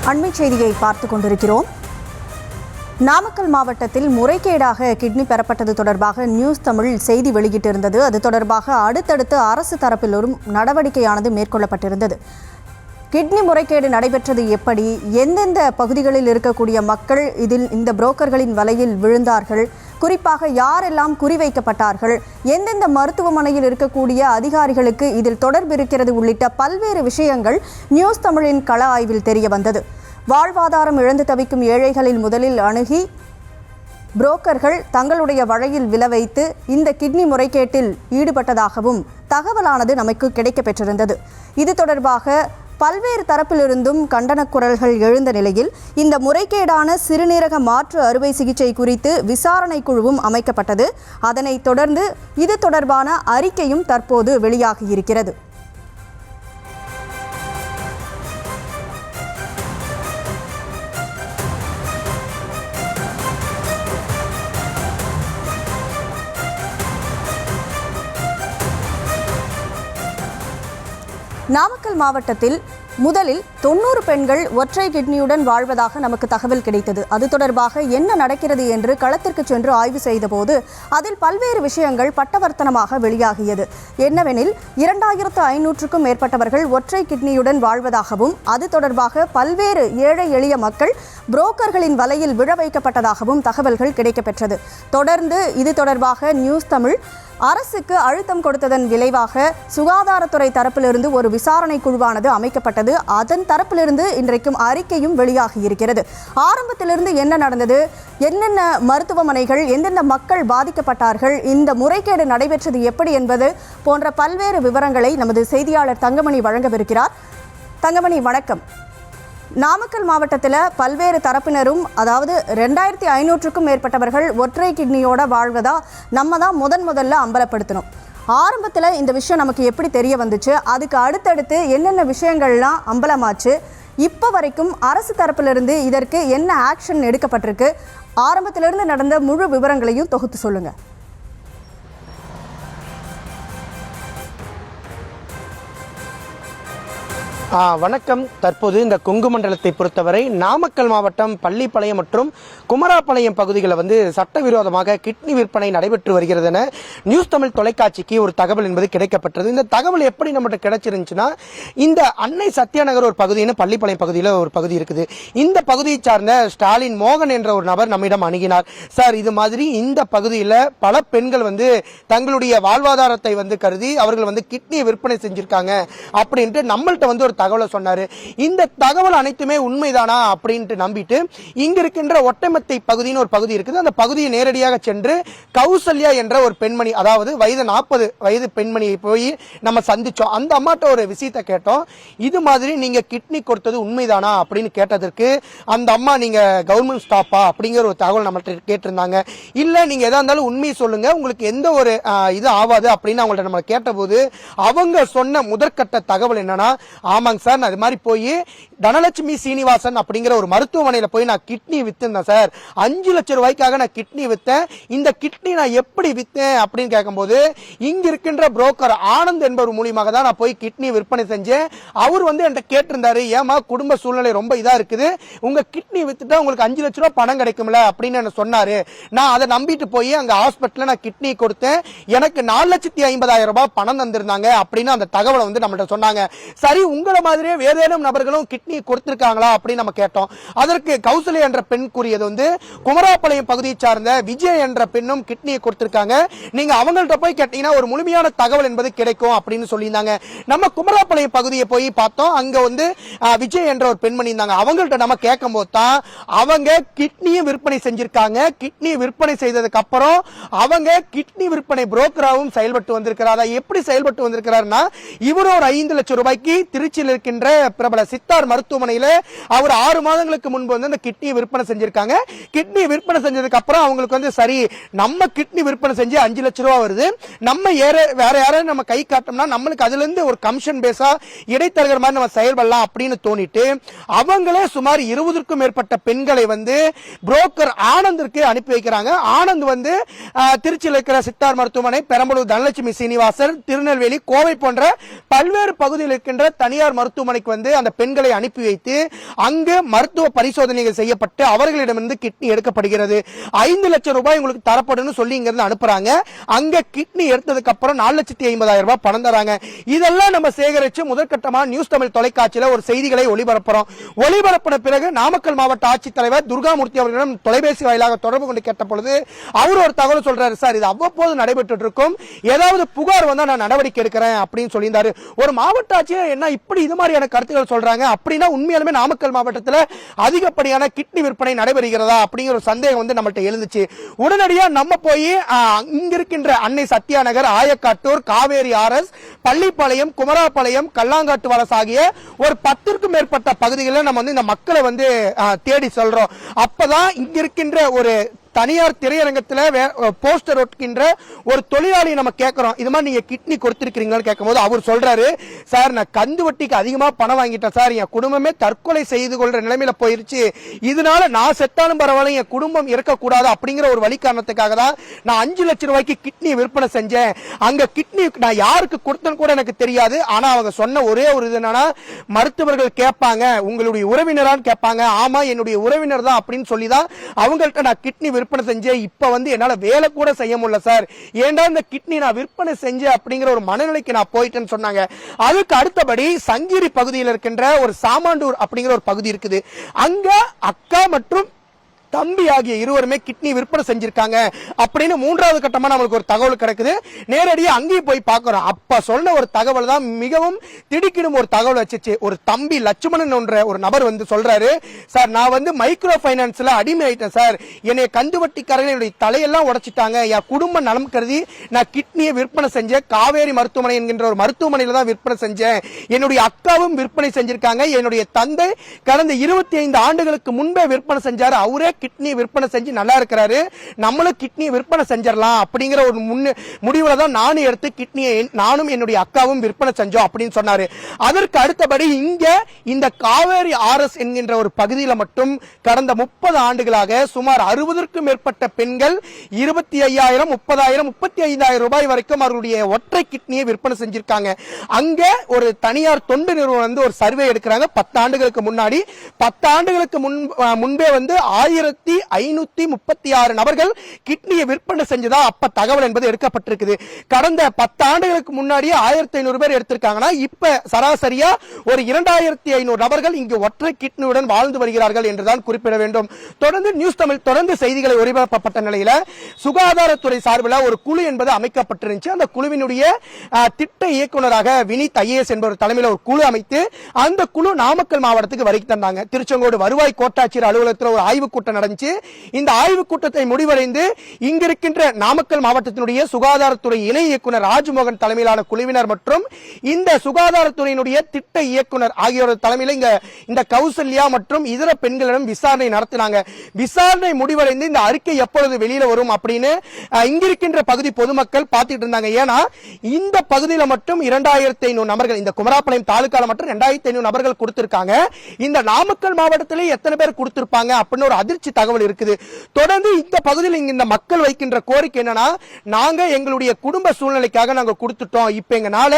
அண்மை செய்தியை பார்த்துக் கொண்டிருக்கிறோம். நாமக்கல் மாவட்டத்தில் முறைகேடாக கிட்னி பெறப்பட்டது தொடர்பாக நியூஸ் தமிழ் செய்தி வெளியிட்டிருந்தது. அது தொடர்பாக அடுத்தடுத்து அரசு தரப்பிலும் நடவடிக்கையானது மேற்கொள்ளப்பட்டிருந்தது. கிட்னி முறைகேடு நடைபெற்றது எப்படி, எந்தெந்த பகுதிகளில் இருக்கக்கூடிய மக்கள் இதில் இந்த புரோக்கர்களின் வலையில் விழுந்தார்கள், குறிப்பாக யாரெல்லாம் குறிவைக்கப்பட்டார்கள், எந்தெந்த மருத்துவமனையில் இருக்கக்கூடிய அதிகாரிகளுக்கு இதில் தொடர்பு இருக்கிறது உள்ளிட்ட பல்வேறு விஷயங்கள் நியூஸ் தமிழின் கள ஆய்வில் தெரிய வந்தது. வாழ்வாதாரம் இழந்து தவிக்கும் ஏழைகளில் முதலில் அணுகி புரோக்கர்கள் தங்களுடைய வலையில் விழ வைத்து இந்த கிட்னி முறைகேட்டில் ஈடுபட்டதாகவும் தகவலானது நமக்கு கிடைக்கப்பெற்றிருந்தது. இது தொடர்பாக பல்வேறு தரப்பிலிருந்தும் கண்டன குரல்கள் எழுந்த நிலையில் இந்த முறைகேடான சிறுநீரக மாற்று அறுவை சிகிச்சை குறித்து விசாரணை குழுவும் அமைக்கப்பட்டது. அதனைத் தொடர்ந்து இது தொடர்பான அறிக்கையும் தற்போது வெளியாகியிருக்கிறது. நாமக்கல் மாவட்டத்தில் முதலில் 90 பெண்கள் ஒற்றை கிட்னியுடன் வாழ்வதாக நமக்கு தகவல் கிடைத்தது. அது தொடர்பாக என்ன நடக்கிறது என்று களத்திற்கு சென்று ஆய்வு செய்தபோது அதில் பல்வேறு விஷயங்கள் பட்டவர்த்தனமாக வெளியாகியது. என்னவெனில் 2500க்கும் மேற்பட்டவர்கள் ஒற்றை கிட்னியுடன் வாழ்வதாகவும் அது தொடர்பாக பல்வேறு ஏழை எளிய மக்கள் புரோக்கர்களின் வலையில் விழ வைக்கப்பட்டதாகவும் தகவல்கள் கிடைக்கப்பெற்றது. தொடர்ந்து இது தொடர்பாக நியூஸ் தமிழ் அரசுக்கு அழுத்தம் கொடுத்ததன் விளைவாக சுகாதாரத்துறை தரப்பிலிருந்து ஒரு விசாரணை குழுவானது அமைக்கப்பட்டது. அதன் தரப்பிலிருந்து இன்றைக்கும் அறிக்கையும் வெளியாகி இருக்கிறது. ஆரம்பத்திலிருந்து என்ன நடந்தது, என்னென்ன மருத்துவமனைகள், எந்தெந்த மக்கள் பாதிக்கப்பட்டார்கள், இந்த முறைகேடு நடைபெற்றது எப்படி என்பது போன்ற பல்வேறு விவரங்களை நமது செய்தியாளர் தங்கமணி வழங்கவிருக்கிறார். தங்கமணி, வணக்கம். நாமக்கல் மாவட்டத்தில் பல்வேறு தரப்பினரும், அதாவது 2500க்கும் மேற்பட்டவர்கள் ஒற்றை கிட்னியோட வாழ்வதா நம்ம தான் முதல்ல அம்பலப்படுத்தணும். ஆரம்பத்தில் இந்த விஷயம் நமக்கு எப்படி தெரிய வந்துச்சு, அதுக்கு அடுத்தடுத்து என்னென்ன விஷயங்கள்லாம் அம்பலமாச்சு, இப்போ வரைக்கும் அரசு தரப்பிலிருந்து இதற்கு என்ன ஆக்ஷன் எடுக்கப்பட்டிருக்கு, ஆரம்பத்திலிருந்து நடந்த முழு விவரங்களையும் தொகுத்து சொல்லுங்கள். வணக்கம். தற்போது இந்த கொங்கு மண்டலத்தை பொறுத்தவரை நாமக்கல் மாவட்டம் பள்ளிப்பாளையம் மற்றும் குமராபாளையம் பகுதிகளில் சட்டவிரோதமாக கிட்னி விற்பனை நடைபெற்று வருகிறது என நியூஸ் தமிழ் தொலைக்காட்சிக்கு ஒரு தகவல் என்பது கிடைக்கப்பட்டது. இந்த தகவல் எப்படி நம்மகிட்ட கிடைச்சிருந்துச்சுன்னா, இந்த அன்னை சத்யாநகர் ஒரு பகுதின்னு பள்ளிப்பாளையம் பகுதியில் ஒரு பகுதி இருக்குது. இந்த பகுதியை சார்ந்த ஸ்டாலின் மோகன் என்ற ஒரு நபர் நம்மிடம் அணுகினார். சார், இது மாதிரி இந்த பகுதியில் பல பெண்கள் தங்களுடைய வாழ்வாதாரத்தை கருதி அவர்கள் கிட்னியை விற்பனை செஞ்சிருக்காங்க அப்படின்ட்டு நம்மள்ட்ட ஒரு தகவலை சொன்னாரு. இந்த தகவல் அனைத்துமே உண்மைதானா அப்படின்ட்டு நம்பிட்டு இங்க இருக்கின்ற ஒட்டமத்தை பகுதின்னு ஒரு பகுதி இருக்குது. அந்த பகுதியை நேரடியாக சென்று கௌசல்யா என்ற ஒரு பெண்மணி, அதாவது வயது 40 வயது பெண்மணியை போய் நம்ம சந்திச்சோம். அந்த அம்மாட்ட ஒரு விஷயத்தை கேட்டோம். இது மாதிரி நீங்க கிட்னி கொடுத்தது உண்மைதானா அப்படின்னு கேட்டதற்கு அந்த அம்மா, நீங்க கவர்மெண்ட் ஸ்டாப்பா அப்படிங்கிற ஒரு தகவல் நம்மள்ட்ட கேட்டிருந்தாங்க. இல்ல, நீங்க எதா இருந்தாலும் உண்மையை சொல்லுங்க, உங்களுக்கு எந்த ஒரு இது ஆகாது அப்படின்னு அவங்கள்ட்ட நம்ம கேட்டபோது அவங்க சொன்ன முதற்கட்ட தகவல் என்னன்னா, ஆமாங்க சார், நான் இது மாதிரி போய் தனலட்சுமி சீனிவாசன் அப்படிங்கிற ஒரு மருத்துவமனையில போய் நான் கிட்னி வித்தேன் சார். 5 லட்சம் ரூபாய்க்காக நான் கிட்னி வித்தேன். இந்த கிட்னி நான் எப்படி வித்தேன் அப்படின்னு கேட்கும்போது, இங்க இருக்கின்ற புரோக்கர் ஆனந்த் என்பவர் மூலியமாக தான் நான் போய் கிட்னி விற்பனை செஞ்சேன். அவர் என்கிட்ட கேட்டிருந்தாரு, ஏமா குடும்ப சூழ்நிலை ரொம்ப இதா இருக்குது, உங்க கிட்னி வித்துட்டா உங்களுக்கு 5 லட்சம் ரூபாய் பணம் கிடைக்கும்ல அப்படின்னு என்ன சொன்னாரு. நான் அதை நம்பிட்டு போய் அங்க ஹாஸ்பிட்டல்ல நான் கிட்னி கொடுத்தேன். எனக்கு 4,50,000 ரூபாய் பணம் தந்திருந்தாங்க அப்படின்னு அந்த தகவலை நம்மள்ட்ட சொன்னாங்க. சரி, உங்களை மாதிரியே வேறேனும் நபர்களும் கிட்னி கொடுத்திருக்காங்களா அப்படின்னு நம்ம கேட்டோம். அதற்கு கௌசல்யா என்ற பெண் கூறியது, குமராபாளையம் பகுதியை சார்ந்த விஜய் என்ற பெண்ணும் கிட்னியை கொடுத்திருக்காங்க, நீங்க அவங்கள்ட்ட போய் கேட்டீங்கன்னா ஒரு முழுமையான தகவல் என்பது கிடைக்கும் அப்படின்னு சொல்லியிருந்தாங்க. நம்ம குமராபாளையம் பகுதியை போய் பார்த்தோம். அங்க விஜய் என்ற ஒரு பெண்மணி இருந்தாங்க. அவங்கள்ட்ட நம்ம கேட்கும் போது தான் அவங்க கிட்னியும் விற்பனை செஞ்சிருக்காங்க. கிட்னி விற்பனை செய்ததுக்கு அப்புறம் அவங்க கிட்னி விற்பனை புரோக்கராகவும் செயல்பட்டு வந்திருக்கிறார். எப்படி செயல்பட்டு வந்திருக்கிறார்னா, இவர் ஒரு 5 லட்சம் ரூபாய்க்கு திருச்சியில் இருக்கின்ற பிரபல சித்தார் மருத்துவமனையில் அவர் 6 மாதங்களுக்கு முன்பு அந்த கிட்னி விற்பனை செஞ்சிருக்காங்க. கிட்னி விற்பனை செஞ்சதுக்கு அப்புறம் அவங்களுக்கு சரி, நம்ம கிட்னி விற்பனை செஞ்சு 5 லட்சம் ரூபாய் வருது, நம்ம வேற யாரும் நம்ம கை காட்டோம்னா நம்மளுக்கு அதுல இருந்து ஒரு கமிஷன் பேஸா இடைத்தரகர் மாதிரி நம்ம செயல்படலாம் அப்படின்னு தோணிட்டு அவங்களே சுமார் 20க்கும் மேற்பட்ட பெண்களை புரோக்கர் ஆனந்திற்கு அனுப்பி வைக்கிறாங்க. ஆனந்த் திருச்சியில் இருக்கிற சித்தார் மருத்துவமனை, பெரம்பலூர் தனலட்சுமி சீனிவாசன், திருநெல்வேலி, கோவை போன்ற பல்வேறு பகுதியில் இருக்கின்ற தனியார் தனியார் மருத்துவமனைக்கு வந்து அந்த பெண்களை அனுப்பி வைத்து அங்கு மருத்துவ பரிசோதனைகள் செய்யப்பட்டு அவர்களிடமிருந்து கிட்னி எடுக்கப்படுகிறது. 5 லட்சம் ரூபாய் உங்களுக்கு தரப்படும் சொல்லி இங்க இருந்து அனுப்புறாங்க. அங்க கிட்னி எடுத்ததுக்கு அப்புறம் 4,50,000 ரூபாய் பணம் தராங்க. இதெல்லாம் நம்ம சேகரிச்சு முதற்கட்டமா நியூஸ் தமிழ் தொலைக்காட்சியில ஒரு செய்திகளை ஒளிபரப்புறோம். ஒளிபரப்பின பிறகு நாமக்கல் மாவட்ட ஆட்சித்தலைவர் துர்காமூர்த்தி அவர்களிடம் தொலைபேசி வாயிலாக தொடர்பு கொண்டு கேட்ட பொழுது அவர் ஒரு தகவல் சொல்றாரு. சார், இது அவ்வப்போது நடைபெற்று இருக்கும், ஏதாவது புகார் வந்தா நான் நடவடிக்கை எடுக்கிறேன் அப்படின்னு சொல்லியிருந்தாரு. ஒரு மாவட்ட ஆட்சியர் என்ன இப்படி இது மாதிரியான கருத்துக்கள் சொல்றாங்க அப்படின்னா உண்மையாலுமே நாமக்கல் மாவட்டத்தில் அதிகப்படியான கிட்னி விற்பனை நடைபெறுகிறதா அப்படிங்கிற ஒரு சந்தேகம் வந்து நம்மள்ட்ட எழுந்துச்சு. உடனடியா நம்ம போய் இங்க இருக்கின்ற அன்னை சத்யா நகர், ஆயக்காட்டூர், காவேரி ஆர்எஸ், பள்ளிப்பாளையம், குமராபாளையம், கல்லாங்காட்டு வலசு ஆகிய ஒரு 10க்கும் மேற்பட்ட பகுதிகளில் நம்ம வந்து இந்த மக்களை வந்து தேடி சொல்றோம். அப்பதான் இங்க இருக்கின்ற ஒரு தனியார் திரையரங்கத்தில் போஸ்டர் ஒட்டுகின்ற ஒரு தொழிலாளி நம்ம கேட்கிறோம், இது மாதிரி நீங்க கிட்னி கொடுத்திருக்கீங்களான்னு கேட்கும்போது அவர் சொல்றாரு, சார் நான் கந்து வட்டிக்கு அதிகமா பணம் வாங்கிட்டேன் சார், என் குடும்பமே தற்கொலை செய்து கொள்ற நிலைமையில போயிருச்சு, இதனால நான் செத்தாலும் பரவாயில்ல என் குடும்பம் இருக்கக்கூடாது அப்படிங்கிற ஒரு வழி காரணத்துக்காக தான் நான் 5 லட்சம் ரூபாய்க்கு கிட்னி விற்பனை செஞ்சேன். அங்க கிட்னி நான் யாருக்கு கொடுத்தேன்னு கூட எனக்கு தெரியாது. ஆனா அவங்க சொன்ன ஒரே ஒரு இது என்னன்னா, மருத்துவர்கள் கேட்பாங்க உங்களுடைய உறவினரான்னு கேட்பாங்க. ஆமா என்னுடைய உறவினர் தான் அப்படின்னு சொல்லிதான் அவங்கள்ட்ட நான் கிட்னி விற்பனை செஞ்சேன். இப்ப வந்து என்னால வேலை கூட செய்ய முடியல சார், ஏண்டா இந்த கிட்னி நான் விற்பனை செஞ்சேன் அப்படிங்கிற ஒரு மனநிலைக்கு நான் போயிட்டேன்னு சொன்னாங்க. அதுக்கு அடுத்தபடி சங்கிரி பகுதியில் இருக்கின்ற ஒரு சாமாண்டூர் அப்படிங்கிற ஒரு பகுதி இருக்குது. அங்க அக்கா மற்றும் தம்பி ஆகிய இருவருமே கிட்னி விற்பனை செஞ்சிருக்காங்க அப்படின்னு 3வது கட்டமா நம்மளுக்கு ஒரு தகவல் கிடைக்குது. நேரடியா அங்கேயும் போய் பார்க்கிறோம். அப்ப சொன்ன ஒரு தகவல் தான் மிகவும் திடுக்கிடும் ஒரு தகவல் வச்சுச்சு. ஒரு தம்பி லட்சுமணன் என்ற ஒரு நபர் வந்து சொல்றாரு, சார் நான் வந்து மைக்ரோ பைனான்ஸ்ல அடிமை ஆயிட்டேன் சார், என்னைய கந்து வட்டிக்காரங்க என்னுடைய தலையெல்லாம் உடைச்சிட்டாங்க, என் குடும்ப நலம் கருதி நான் கிட்னியை விற்பனை செஞ்சேன், காவேரி மருத்துவமனை என்கின்ற ஒரு மருத்துவமனையில தான் விற்பனை செஞ்சேன், என்னுடைய அக்காவும் விற்பனை செஞ்சிருக்காங்க, என்னுடைய தந்தை கடந்த 25 ஆண்டுகளுக்கு முன்பே விற்பனை செஞ்சாரு, அவரே கிட்னி விற்பனை செஞ்சு நல்லா இருக்கிறாரு, நம்மளும் கிட்னி விற்பனை செஞ்சிடலாம் அப்படிங்கிற ஒரு முடிவுல தான் நானும் எடுத்து கிட்னியை நானும் என்னுடைய அக்காவும் விற்பனை செஞ்சோம் அப்படின்னு சொன்னாரு. அதற்கு அடுத்தபடி இங்க இந்த காவேரி ஆர்எஸ் என்கின்ற ஒரு பகுதியில மட்டும் கடந்த 30 ஆண்டுகளாக சுமார் 60க்கும் மேற்பட்ட பெண்கள் 25,000, 30,000, 35,000 ரூபாய் வரைக்கும் அவருடைய ஒற்றை கிட்னியை விற்பனை செஞ்சிருக்காங்க. அங்க ஒரு தனியார் தொண்டு நிறுவனம் வந்து ஒரு சர்வே எடுக்கிறாங்க. 10 ஆண்டுகளுக்கு முன்னாடி 10 ஆண்டுகளுக்கு முன்பே வந்து 1,536 நபர்கள் கிட்னியை விற்பனை செஞ்சதா அப்ப தகவல் என்பது எடுக்கப்பட்டிருக்குது. கடந்த 10 ஆண்டுகளுக்கு முன்னாடியே 1,500 பேர் எடுத்திருக்காங்கன்னா இப்ப சராசரியா ஒரு 2,500 நபர்கள் இங்கு ஒற்றை கிட்னியுடன் வாழ்ந்து வருகிறார்கள் என்றுதான் குறிப்பிட வேண்டும். தொடர்ந்து நியூஸ் தமிழ் தொடர்ந்து செய்திகளை ஒளிபரப்பப்பட்ட நிலையில சுகாதாரத்துறை சார்பில் ஒரு குழு என்பது அமைக்கப்பட்டிருந்துச்சு. அந்த குழுவினுடைய திட்ட இயக்குநராக வினித் ஐஏஎஸ் என்பவர் தலைமையில் ஒரு குழு அமைத்து அந்த குழு நாமக்கல் மாவட்டத்துக்கு வருகை தந்தாங்க. திருச்செங்கோடு வருவாய் கோட்டாட்சியர் அலுவலகத்தில் ஒரு ஆய்வுக் கூட்டம் நடந்துச்சு. இந்த ஆய்வுக் கூட்டத்தை முடிவடைந்து இங்க இருக்கின்ற நாமக்கல் மாவட்டத்தினுடைய சுகாதாரத்துறை இணை இயக்குனர் ராஜ்மோகன் தலைமையிலான குழுவினர் மற்றும் இந்த சுகாதாரத்துறையினுடைய திட்ட இயக்குனர் ஆகியோர் தலைமையில் இந்த கௌசல்யா மற்றும் இதர பெண்களிடம் விசாரணை நடத்தினாங்க. விசாரணை முடிவடைந்து இந்த அறிக்கை எப்பொழுது வெளியில வரும் அப்படின்னு இங்க இருக்கின்ற பகுதி பொதுமக்கள் பார்த்துட்டு இருந்தாங்க. ஏன்னா இந்த பகுதியில் மட்டும் 2,500 நபர்கள், இந்த குமராபாளையம் தாலுக்கால மட்டும் 2,500 நபர்கள் கொடுத்திருக்காங்க. இந்த நாமக்கல் மாவட்டத்திலே எத்தனை பேர் கொடுத்திருப்பாங்க அப்படின்னு ஒரு அதிர்ச்சி தகவல் இருக்குது. தொடர்ந்து இந்த பகுதியில் இந்த மக்கள் வைக்கின்ற கோரிக்கை என்னன்னா, நாங்க எங்களுடைய குடும்ப சூழ்நிலைக்காக நாங்க கொடுத்துட்டோம், இப்ப எங்கனால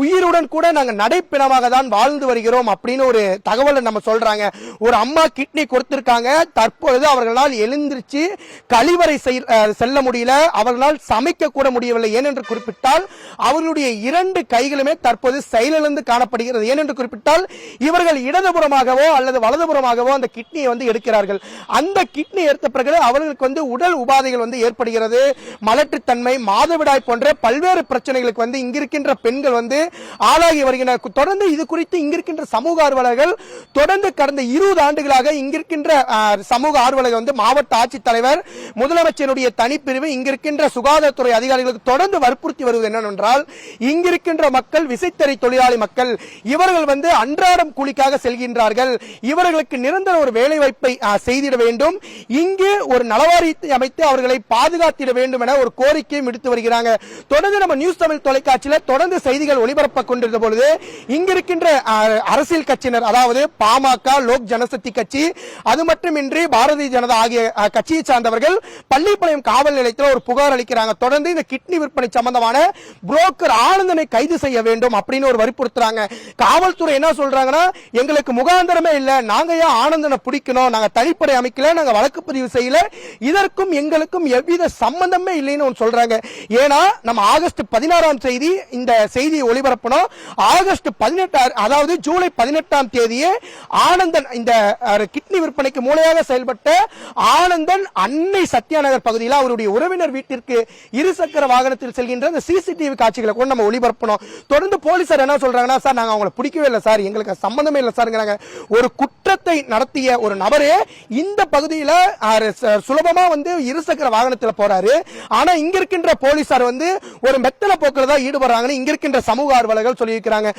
உயிருடன் கூட நாங்க நடைப்பிணமாக தான் வாழ்ந்து வருகிறோம் அப்படின்னு ஒரு தகவலை நம்ம சொல்றாங்க. ஒரு அம்மா கிட்னி கொடுத்திருக்காங்க, தற்பொழுது அவர்களால் எழுந்திருச்சு கழிவறை செல்ல முடியல, அவர்களால் சமைக்க கூட முடியவில்லை. ஏனென்று குறிப்பிட்டால் அவர்களுடைய 2 கைகளுமே தற்போது செயலிழந்து காணப்படுகிறது. ஏனென்று குறிப்பிட்டால் இவர்கள் இடதுபுறமாகவோ அல்லது வலதுபுறமாகவோ அந்த கிட்னியை வந்து எடுக்கிறார்கள். அந்த கிட்னி எடுத்த பிறகு அவர்களுக்கு வந்து உடல் உபாதைகள் வந்து ஏற்படுகிறது. மலட்டுத்தன்மை, மாதவிடாய் போன்ற பல்வேறு பிரச்சனைகளுக்கு வந்து இங்கிருக்கின்ற பெண்கள் வந்து ஆளாகி வருகின்றனர். தொடர்ந்து இது குறித்து இங்கிருக்கின்ற சமூக ஆர்வலர்கள் தொடர்ந்து கடந்த 20 ஆண்டுகளாக இங்கிருக்கின்ற சமூக ஆர்வலர்கள் வந்து மாவட்ட ஆட்சித்தலைவர், முதலமைச்சருடைய தனிப்பிரிவு, இங்கிருக்கின்ற சுகாதாரத்துறை அதிகாரிகளுக்கு தொடர்ந்து வற்புறுத்தி வருவது என்னவென்றால், இங்கிருக்கின்ற மக்கள் விசைத்தறி தொழிலாளி மக்கள், இவர்கள் வந்து அன்றாடம் கூலிக்காக செல்கின்றார்கள், இவர்களுக்கு நிரந்தர ஒரு வேலை வாய்ப்பை செய்திட வேண்டும் வேண்டும், இங்கு ஒரு நலவாரியத்தை அமைத்து அவர்களை பாதுகாத்திட வேண்டும் என ஒரு கோரிக்கையும் விடுத்து வருகிறாங்க. தொடர்ந்து நம்ம நியூஸ் தமிழ் தொலைக்காட்சியில் தொடர்ந்து செய்திகள் ஒளிபரப்ப கொண்டிருந்த பொழுது இங்கிருக்கின்ற அரசியல் கட்சியினர், அதாவது பாமக, லோக் ஜனசக்தி கட்சி, அது மட்டுமின்றி பாரதிய ஜனதா ஆகிய கட்சியை சார்ந்தவர்கள் பள்ளிப்பாளையம் காவல் நிலையத்தில் ஒரு புகார் அளிக்கிறாங்க. தொடர்ந்து இந்த கிட்னி விற்பனை சம்பந்தமான புரோக்கர் ஆனந்தனை கைது செய்ய வேண்டும் அப்படின்னு ஒரு வற்புறுத்துறாங்க. காவல்துறை என்ன சொல்றாங்கன்னா, எங்களுக்கு முகாந்திரமே இல்ல, நாங்க ஏன் ஆனந்தனை பிடிக்கணும், நாங்க தனிப்படை அமைக்கல, நாங்க வழக்கு பதிவு செய்யல, இதற்கும் எங்களுக்கும் எவ்வித சம்பந்தமே இல்லைன்னு சொல்றாங்க. ஏன்னா நம்ம ஆகஸ்ட் 16ஆம் தேதி இந்த செய்தியை ஒளிபரப்பணும். ஆகஸ்ட் 18, அதாவது ஜூலை 18ஆம் தேதியே ஆனந்தன் இந்த கிட்னி விற்பனைக்கு மூளையாக செயல்பட்ட ஆனந்தன் அன்னை சத்யாநகர் பகுதியில் அவருடைய உறவினர் வீட்டிற்கு இருசக்கர வாகனத்தில் செல்கின்ற அந்த சிசிடிவி காட்சிகளை கூட நம்ம ஒளிபரப்பணும். தொடர்ந்து போலீசார் என்ன சொல்றாங்கன்னா, சார் நாங்க அவங்களை பிடிக்கவே இல்லை சார், எங்களுக்கு சம்பந்தமே இல்லை சார். ஒரு குற்றத்தை நடத்திய ஒரு நபரே இந்த பகுதியில் சுலபமா இருசக்கர வாகனத்தில் போறாரு. ஆனா இங்க இருக்கின்ற போலீசார் ஒரு மெத்தன போக்குல தான் ஈடுபடுறாங்கன்னு இங்க இருக்கின்ற சமூக ஆர்வலர்கள் சொல்லியிருக்கிறாங்க.